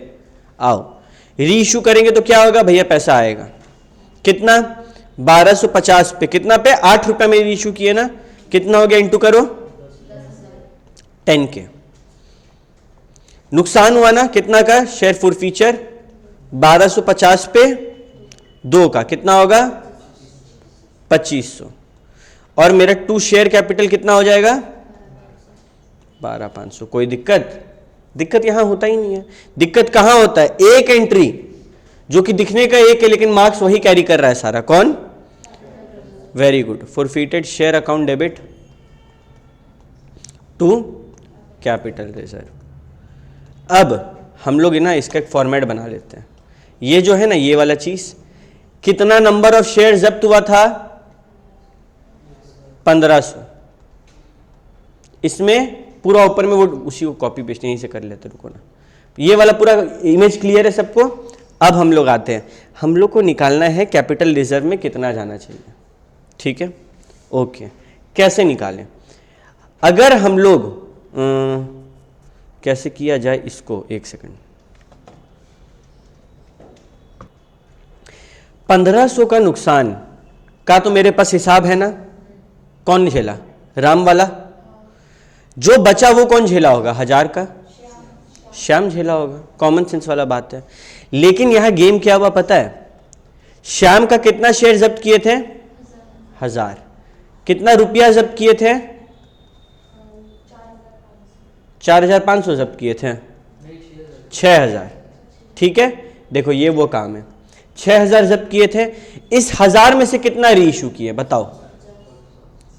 आओ, री इशू करेंगे तो क्या होगा भैया? पैसा आएगा कितना? 1250 पे, कितना पे? 8 रुपया में री इशू किए ना, कितना हो गया? इंटू करो 10 के। नुकसान हुआ ना कितना का? शेयर फॉर फीचर 1250 पे 2 का, कितना होगा? 2500 और मेरा 2 शेयर कैपिटल कितना हो जाएगा 12500। कोई दिक्कत यहां होता ही नहीं है। दिक्कत कहां होता है, एक एंट्री जो कि दिखने का एक है लेकिन मार्क्स वही कैरी कर रहा है सारा। कौन? Very good. Forfeited share account debit to capital reserve. अब हम लोग ना इसका एक फॉर्मेट बना लेते हैं। ये जो है ना ये वाला चीज, कितना नंबर ऑफ शेयर जब्त हुआ था 1500। इसमें पूरा ऊपर में वो उसी को कॉपी पेस्ट यहीं से कर लेते, रुको ना। ये वाला पूरा इमेज क्लियर है सबको। अब हम लोग आते हैं, हम लोग को निकालना है कैपिटल रिजर्व में कितना जाना चाहिए। ठीक है, ओके। कैसे निकालें? अगर हम लोग कैसे किया जाए इसको, एक सेकंड। 1500 का नुकसान का तो मेरे पास हिसाब है ना, कौन झेला? राम वाला। जो बचा वो कौन झेला होगा? 1000 का श्याम झेला होगा। कॉमन सेंस वाला बात है। लेकिन यहां गेम क्या हुआ पता है? श्याम का कितना शेयर जब्त किए थे? 1000। कितना रुपया जब्त किए थे? 4500 जब्त किए थे। 6000। ठीक है, देखो ये वो काम है। 6000 जब्त किए थे। इस 1000 में से कितना री इशू किए बताओ?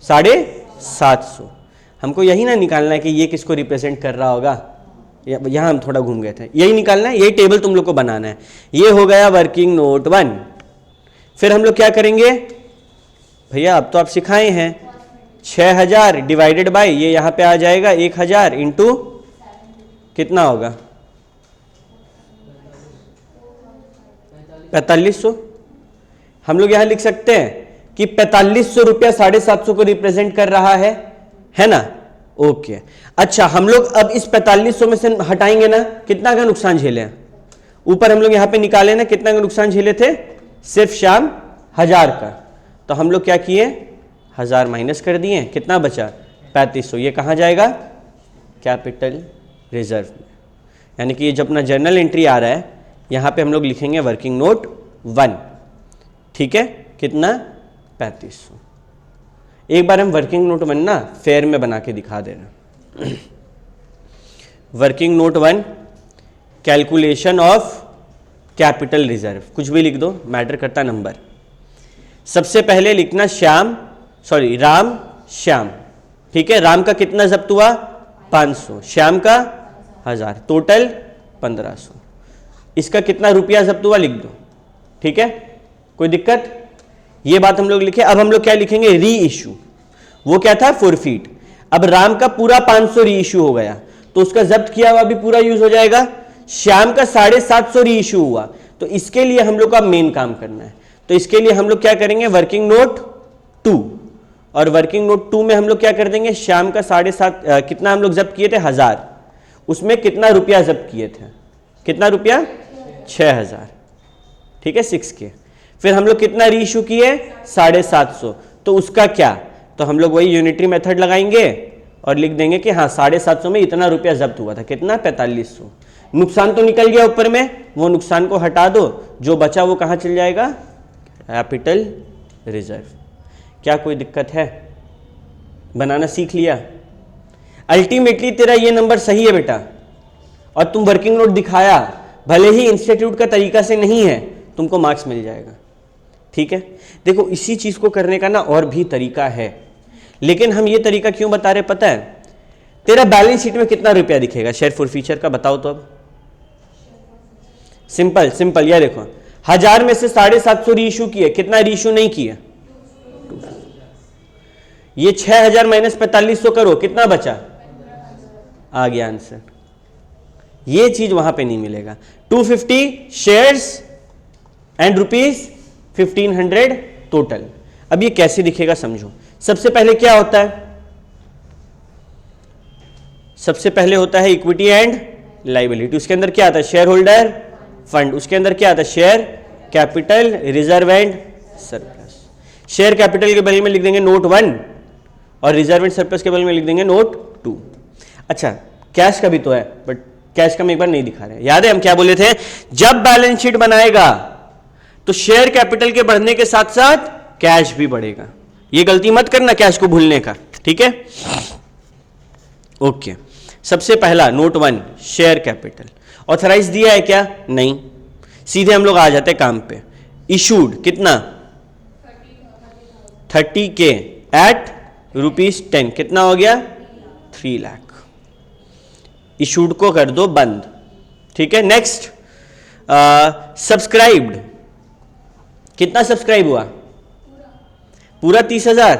750। हमको यही ना निकालना है कि ये किसको रिप्रेजेंट कर रहा होगा। यहां हम थोड़ा घूम गए थे। यही निकालना है, यही टेबल तुम लोग को बनाना है। ये हो गया वर्किंग नोट 1। फिर हम लोग क्या करेंगे भैया, अब तो आप सिखाए हैं। 6000 डिवाइडेड बाय ये यहां पे आ जाएगा 1000 इंटू कितना होगा 4500। हम लोग यहां लिख सकते हैं कि 4500 रुपया 750 को रिप्रेजेंट कर रहा है ना। ओके, अच्छा हम लोग अब इस 4500 में से हटाएंगे ना, कितना का नुकसान झेले हैं? ऊपर हम लोग यहां पे निकाले ना कितना का नुकसान झेले थे, सिर्फ शाम 1000 का। तो हम लोग क्या किए, 1000 माइनस कर दिए, कितना बचा 3500। ये कहां जाएगा? कैपिटल रिजर्व में। यानी कि ये जब अपना जर्नल एंट्री आ रहा है यहां पे हम लोग लिखेंगे वर्किंग नोट 1। ठीक है, कितना 3500। एक बार हम वर्किंग नोट 1 ना फेयर में बना के दिखा देना। Working note 1 calculation of capital reserve, कुछ भी लिख दो, मैटर करता नंबर। सबसे पहले लिखना राम श्याम। ठीक है, राम का कितना जब्त हुआ 500, श्याम का 1000, टोटल 1500। इसका कितना रुपया जब्त हुआ लिख दो। ठीक है, कोई दिक्कत? ये बात हम लोग लिखे। अब हम लोग क्या लिखेंगे, री इशू। वो क्या था, फॉरफीट। अब राम का पूरा 500 री इशू हो गया तो उसका जब्त किया हुआ भी पूरा यूज हो जाएगा। श्याम का 750 री इशू हुआ तो इसके लिए हम लोग का मेन काम करना है। तो इसके लिए हम लोग क्या करेंगे, वर्किंग नोट 2। और वर्किंग नोट 2 में हम लोग क्या कर देंगे, श्याम का 750 कितना हम लोग जब्त किए थे 1000, उसमें कितना रुपया जब्त किए थे, कितना रुपया 6000। ठीक है, 6 के। फिर हम लोग कितना री इशू किए 750, तो उसका क्या, तो हम लोग वही यूनिटरी मेथड लगाएंगे और लिख देंगे कि हाँ 750 में इतना रुपया जब्त हुआ था, कितना 4500। नुकसान तो निकल गया ऊपर में, वो नुकसान को हटा दो, जो बचा वो कहाँ चल जाएगा, कैपिटल रिजर्व। क्या कोई दिक्कत है? बनाना सीख लिया? अल्टीमेटली तेरा ये नंबर सही है बेटा, और तुम वर्किंग नोट दिखाया, भले ही इंस्टीट्यूट का तरीका से नहीं है, तुमको मार्क्स मिल जाएगा। ठीक है, देखो इसी चीज को करने का ना और भी तरीका है, लेकिन हम ये तरीका क्यों बता रहे पता है? तेरा बैलेंस शीट में कितना रुपया दिखेगा शेयर फॉरफीचर का, बताओ तो। अब सिंपल ये देखो, 1000 में से 750 रीइशू किए, कितना रीइशू नहीं किए, ये 6000 माइनस 4500 करो, कितना बचा, आ गया आंसर। ये चीज वहां पे नहीं मिलेगा। 250 शेयर्स एंड ₹1500 टोटल। अब ये कैसे दिखेगा समझो। सबसे पहले क्या होता है, सबसे पहले होता है इक्विटी एंड लाइबिलिटी। उसके अंदर क्या आता है, शेयर होल्डर फंड। उसके अंदर क्या आता है, share capital, reserve and surplus. Share capital के बगल में लिख देंगे नोट 1 और रिजर्व एंड सरप्लस के बगल में लिख देंगे नोट 2। अच्छा, कैश का भी तो है, बट कैश का हम एक बार नहीं दिखा रहे। याद है हम क्या बोले थे, जब बैलेंस शीट बनाएगा तो शेयर कैपिटल के बढ़ने के साथ साथ कैश भी बढ़ेगा। ये गलती मत करना कैश को भूलने का, ठीक है। ओके, सबसे पहला नोट 1 शेयर कैपिटल ऑथराइज दिया है क्या? नहीं। सीधे हम लोग आ जाते हैं काम पे। इशूड कितना? 30K एट ₹10, कितना हो गया? 3 लाख। इशूड को कर दो बंद, ठीक है। नेक्स्ट, सब्सक्राइब्ड, कितना सब्सक्राइब हुआ? पूरा 30,000।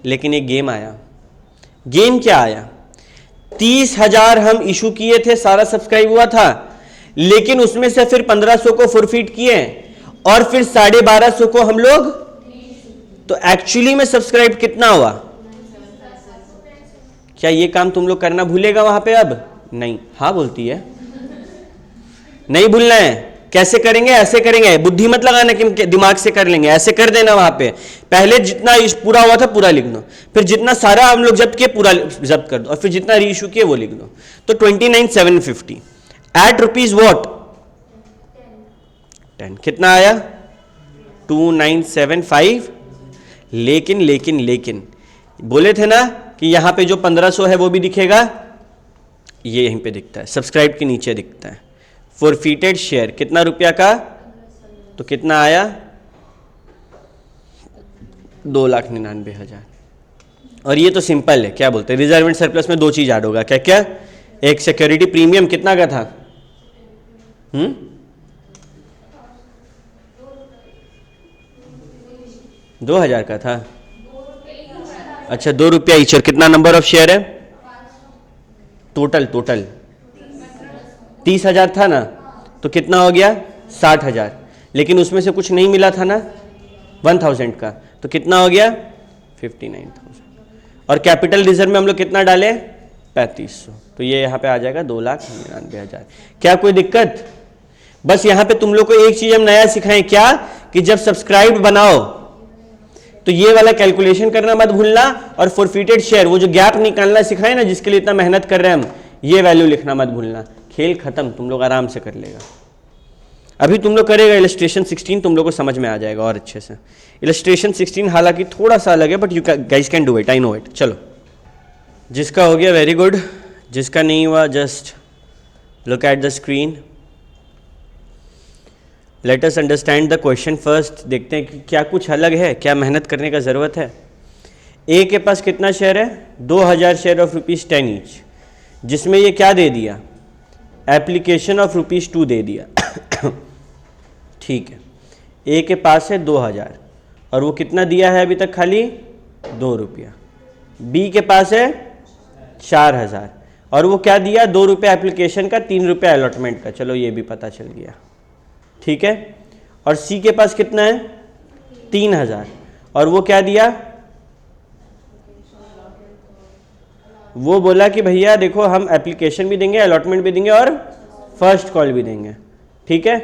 लेकिन एक गेम आया। गेम क्या आया? 30,000 हम इशू किए थे, सारा सब्सक्राइब हुआ था, लेकिन उसमें से फिर 1500 को फॉरफिट किए और फिर 1250 को हम लोग, तो एक्चुअली में सब्सक्राइब कितना हुआ? क्या ये काम तुम लोग करना भूलेगा वहां पे? अब नहीं, हाँ बोलती है, नहीं भूलना है। कैसे करेंगे? ऐसे करेंगे, बुद्धि मत लगाना कि दिमाग से कर लेंगे, ऐसे कर देना। वहां पे पहले जितना पूरा हुआ था पूरा लिख दो, फिर जितना सारा हम लोग जब्त किए पूरा जब्त कर दो, और फिर जितना रीइशू किए वो लिख दो। तो 29,750 एट रुपीज वॉट 10, कितना आया? 2975। लेकिन लेकिन लेकिन बोले थे ना कि यहां पे जो 1500 है वो भी दिखेगा, ये यहीं पे दिखता है, सब्सक्राइब के नीचे दिखता है। फॉरफिटेड शेयर कितना रुपया का? तो कितना आया? 2,99,000। और ये तो सिंपल है, क्या बोलते हैं, रिजर्व एंड सरप्लस में 2 चीज ऐड होगा, क्या क्या? एक सिक्योरिटी प्रीमियम कितना का था? 2,000 का था। अच्छा, 2 रुपया ईच। और कितना नंबर ऑफ शेयर है? टोटल 30,000 था ना, तो कितना हो गया? 60,000। लेकिन उसमें से कुछ नहीं मिला था ना 1,000 का, तो कितना हो गया? 59,000। और कैपिटल रिजर्व में हम लोग कितना डाले? 3500। तो ये यहाँ पे आ जाएगा 2,99,000। क्या कोई दिक्कत? बस यहाँ पे तुम लोग को एक चीज हम नया सिखाएं, क्या कि जब सब्सक्राइब बनाओ तो ये वाला कैलकुलेशन करना मत भूलना, और फॉरफिटेड शेयर वो जो गैप निकालना सिखाए ना, जिसके लिए इतना मेहनत कर रहे हैं हम, ये वैल्यू लिखना मत भूलना। खेल खत्म, तुम लोग आराम से कर लेगा। अभी तुम लोग करेगा इलस्ट्रेशन 16, तुम लोग को समझ में आ जाएगा और अच्छे से। इलस्ट्रेशन 16 हालांकि थोड़ा सा अलग है, but you guys can do it, I know it. चलो, जिसका हो गया वेरी गुड, जिसका नहीं हुआ just look at the screen. Let us understand the question first. देखते हैं कि क्या कुछ अलग है, क्या मेहनत करने का ज़रूरत है। ए के पास कितना शेयर है? 2,000 शेयर ऑफ ₹10 ईच, जिसमें ये क्या दे दिया? एप्लीकेशन ऑफ ₹2 दे दिया। ठीक है, ए के पास है 2,000 और वो कितना दिया है अभी तक? खाली 2 रुपया। बी के पास है 4,000 और वो क्या दिया? 2 रुपया एप्लीकेशन का, 3 रुपया अलॉटमेंट का। चलो ये भी पता चल गया, ठीक है। और सी के पास कितना है? 3,000 और वो क्या दिया? वो बोला कि भैया देखो हम एप्लीकेशन भी देंगे, अलॉटमेंट भी देंगे और फर्स्ट कॉल भी देंगे, ठीक है।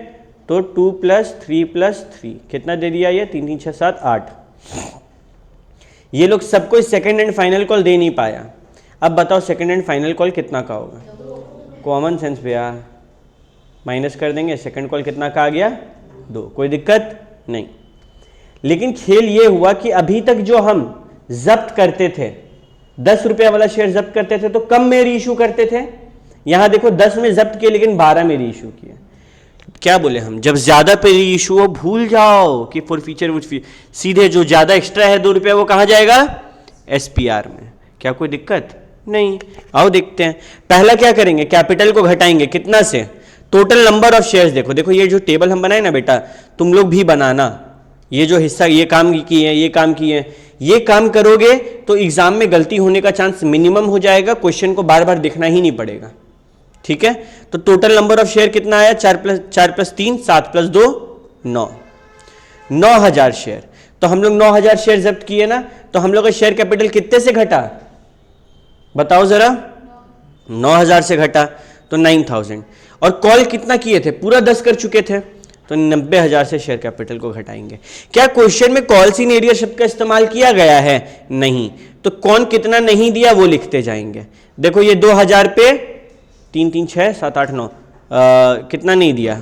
तो 2 + 3 + 3 कितना दे दिया? ये 3 3 6 7 8। ये लोग सबको सेकंड एंड फाइनल कॉल दे नहीं पाया। अब बताओ सेकंड एंड फाइनल कॉल कितना का होगा? कॉमन सेंस भैया, माइनस कर देंगे। सेकंड कॉल कितना का आ गया? 2। कोई दिक्कत नहीं। लेकिन खेल ये हुआ कि अभी तक जो हम जब्त करते थे, 10 रुपया वाला शेयर जब्त करते थे, तो कम में रीइशू करते थे। यहां देखो 10 में जब्त किए लेकिन 12 में रीइशू किए। क्या बोले हम? जब ज्यादा पे रीइशू हो, भूल जाओ कि फॉर फीचर सीधे जो ज्यादा एक्स्ट्रा है 2 रुपया वो कहां जाएगा? SPR में। क्या कोई दिक्कत नहीं? आओ देखते हैं। पहला क्या करेंगे? कैपिटल को घटाएंगे कितना से? Total number of shares. देखो देखो ये जो टेबल हम बनाए ना बेटा, तुम लोग भी बनाना। ये जो हिस्सा, ये काम किए हैं, ये काम किए हैं, ये काम करोगे तो एग्जाम में गलती होने का चांस मिनिमम हो जाएगा। क्वेश्चन को बार बार देखना ही नहीं पड़ेगा, ठीक है। तो टोटल नंबर ऑफ शेयर कितना आया? 4 + 3 7 + 2 9। 9,000 शेयर। तो हम लोग 9,000 शेयर जब्त किए ना, तो हम लोग का शेयर कैपिटल कितने से घटा? बताओ जरा। 9,000 से घटा, तो 9,000। और कॉल कितना किए थे? पूरा 10 कर चुके थे, तो 90,000 से शेयर कैपिटल को घटाएंगे। क्या क्वेश्चन में कॉल्स इन एरिया शब्द का इस्तेमाल किया गया है? नहीं। तो कौन कितना नहीं दिया वो लिखते जाएंगे। देखो ये 2,000 पे 3 3 6 7 8 9 कितना नहीं दिया?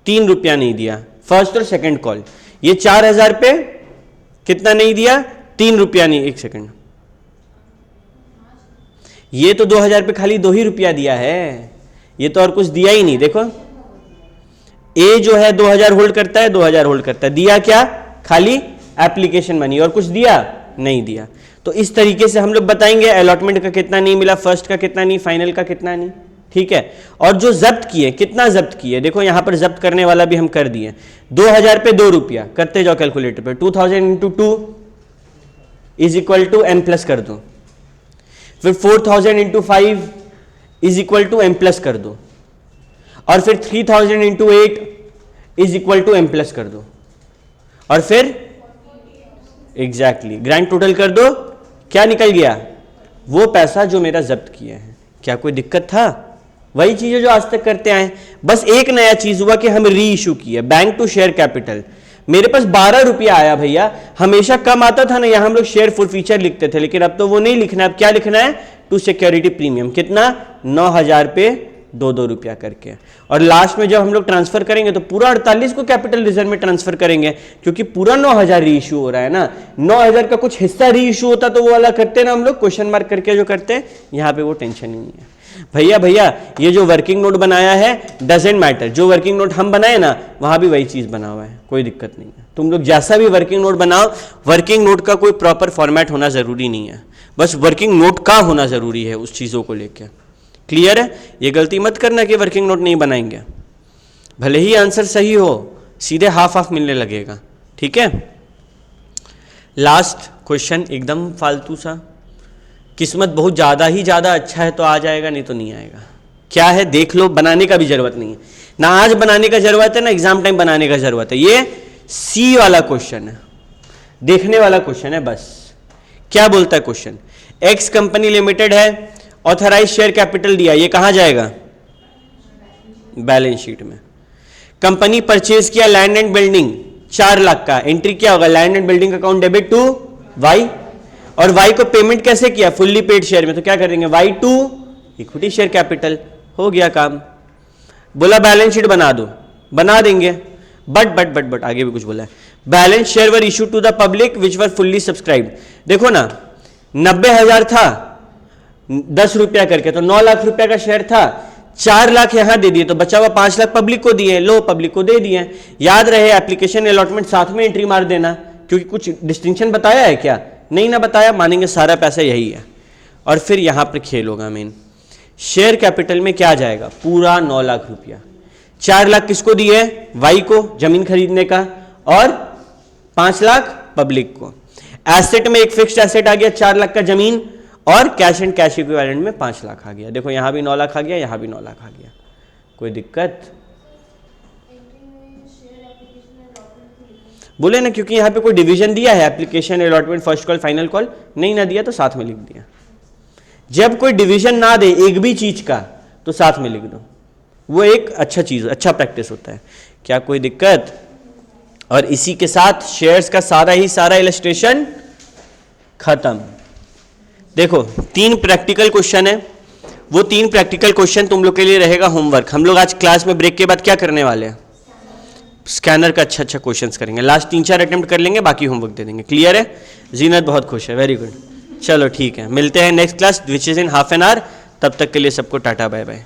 3 रुपया नहीं दिया। फर्स्ट और सेकंड कॉल। ये 4000 पे कितना नहीं दिया, 3 रुपया नहीं, 1 सेकंड, ये तो 2000 पे खाली 2 ही रुपया दिया है, ये तो और कुछ दिया ही नहीं। देखो ए जो है 2000 होल्ड करता है, 2000 होल्ड करता है, दिया क्या, खाली एप्लीकेशन मनी, और कुछ दिया नहीं दिया। तो इस तरीके से हम लोग बताएंगे अलॉटमेंट का कितना नहीं मिला, फर्स्ट का कितना नहीं, फाइनल का कितना नहीं, ठीक है। और जो जब्त किए, कितना जब्त किए, देखो यहां पर जब्त करने वाला भी हम कर दिए। 2000 पे 2 रुपया, करते जाओ कैलकुलेटर पे, 2000 into 2 is equal to M plus कर दो, फिर 4000 into 5 is equal to M plus कर दो, और फिर 3000 into 8 is equal to M plus कर दो, और फिर एग्जैक्टली ग्रैंड टोटल कर दो, क्या निकल गया, वो पैसा जो मेरा जब्त किया है। क्या कोई दिक्कत था, वही चीजें जो आज तक करते आए, बस एक नया चीज हुआ कि हम री इशू किए, बैंक टू शेयर कैपिटल। मेरे पास 12 रुपया आया भैया, हमेशा कम आता था ना, यहां हम लोग शेयर फुल फीचर लिखते थे, लेकिन अब तो वो नहीं लिखना है, अब क्या लिखना है, टू सिक्योरिटी प्रीमियम, कितना, 9000 पे 2-2 रुपया करके। और लास्ट में जब हम लोग ट्रांसफर करेंगे तो पूरा 48 को कैपिटल रिजर्व में ट्रांसफर करेंगे, क्योंकि पूरा 9000 री इशू हो रहा है ना, 9000 का कुछ हिस्सा री इशू होता तो वो वाला करते ना हम लोग, क्वेश्चन मार्क करके जो करते हैं, यहां पे वो टेंशन ही नहीं है। भैया ये जो वर्किंग नोट बनाया है डजेंट मैटर, जो वर्किंग नोट हम बनाए ना वहां भी वही चीज बना हुआ है, कोई दिक्कत नहीं है। तुम लोग जैसा भी वर्किंग नोट बनाओ, वर्किंग नोट का कोई प्रॉपर फॉर्मेट होना जरूरी नहीं है, बस वर्किंग नोट का होना जरूरी है उस चीजों को लेकर। क्लियर है, ये गलती मत करना कि वर्किंग नोट नहीं बनाएंगे, भले ही आंसर सही हो सीधे हाफ हाफ मिलने लगेगा, ठीक है। लास्ट क्वेश्चन एकदम फालतू सा, किस्मत बहुत ज़्यादा ही ज़्यादा अच्छा है तो आ जाएगा, नहीं तो नहीं आएगा। क्या है देख लो, बनाने का भी जरूरत नहीं है ना, आज बनाने का जरूरत है ना एग्जाम टाइम बनाने का जरूरत है। ये सी वाला क्वेश्चन है, देखने वाला क्वेश्चन है बस। क्या बोलता है क्वेश्चन, एक्स कंपनी लिमिटेड है, ऑथराइज शेयर कैपिटल दिया, ये कहां जाएगा, बैलेंस शीट में। कंपनी परचेज किया लैंड एंड बिल्डिंग 4 लाख का, एंट्री क्या होगा, land and building account debit to Y, और वाई को पेमेंट कैसे किया, फुल्ली पेड शेयर में, तो क्या करेंगे, Y to equity share capital, हो गया काम। बोला बैलेंस शीट बना दो, बना देंगे, बट आगे भी कुछ बोला है, balance share were issue to the public which were fully subscribed. देखो ना 90,000 था 10 रुपया करके, तो 9 लाख रुपया का शेयर था, 4 लाख यहां दे दिए, तो बचा हुआ 5 लाख पब्लिक को दिए, लो पब्लिक को दे दिए। याद रहे एप्लीकेशन अलॉटमेंट साथ में एंट्री मार देना, क्योंकि कुछ डिस्टिंक्शन बताया है क्या, नहीं ना बताया, मानेंगे सारा पैसा यही है। और फिर यहां पर खेल होगा मेन, शेयर कैपिटल में क्या जाएगा, पूरा 9 लाख रुपया, 4 लाख किसको दिए, वाई को जमीन खरीदने का, और 5 लाख पब्लिक को। एसेट में एक फिक्स्ड एसेट आ गया 4 लाख का जमीन, और कैश एंड कैश इक्विवेलेंट में 5 लाख आ गया। देखो यहां भी 9 लाख आ गया, यहां भी 9 लाख आ गया, कोई दिक्कत, बोले ना, क्योंकि यहां पे कोई डिवीजन दिया है, application allotment first call final call, नहीं ना दिया तो साथ में लिख दिया। जब कोई डिवीजन ना दे एक भी चीज का तो साथ में लिख दो, वो एक अच्छा चीज, अच्छा प्रैक्टिस होता है। क्या कोई दिक्कत, और इसी के साथ शेयर्स का सारा ही सारा इलस्ट्रेशन खत्म। देखो 3 प्रैक्टिकल क्वेश्चन है, वो 3 प्रैक्टिकल क्वेश्चन तुम लोग के लिए रहेगा होमवर्क। हम लोग आज क्लास में ब्रेक के बाद क्या करने वाले हैं, स्कैनर का अच्छा क्वेश्चंस करेंगे, लास्ट 3-4 अटेम्प्ट कर लेंगे, बाकी होमवर्क दे देंगे। क्लियर है, जीनत बहुत खुश है, वेरी गुड। चलो ठीक है, मिलते हैं next class which is in half an hour, तब तक के लिए सबको टाटा बाय बाय।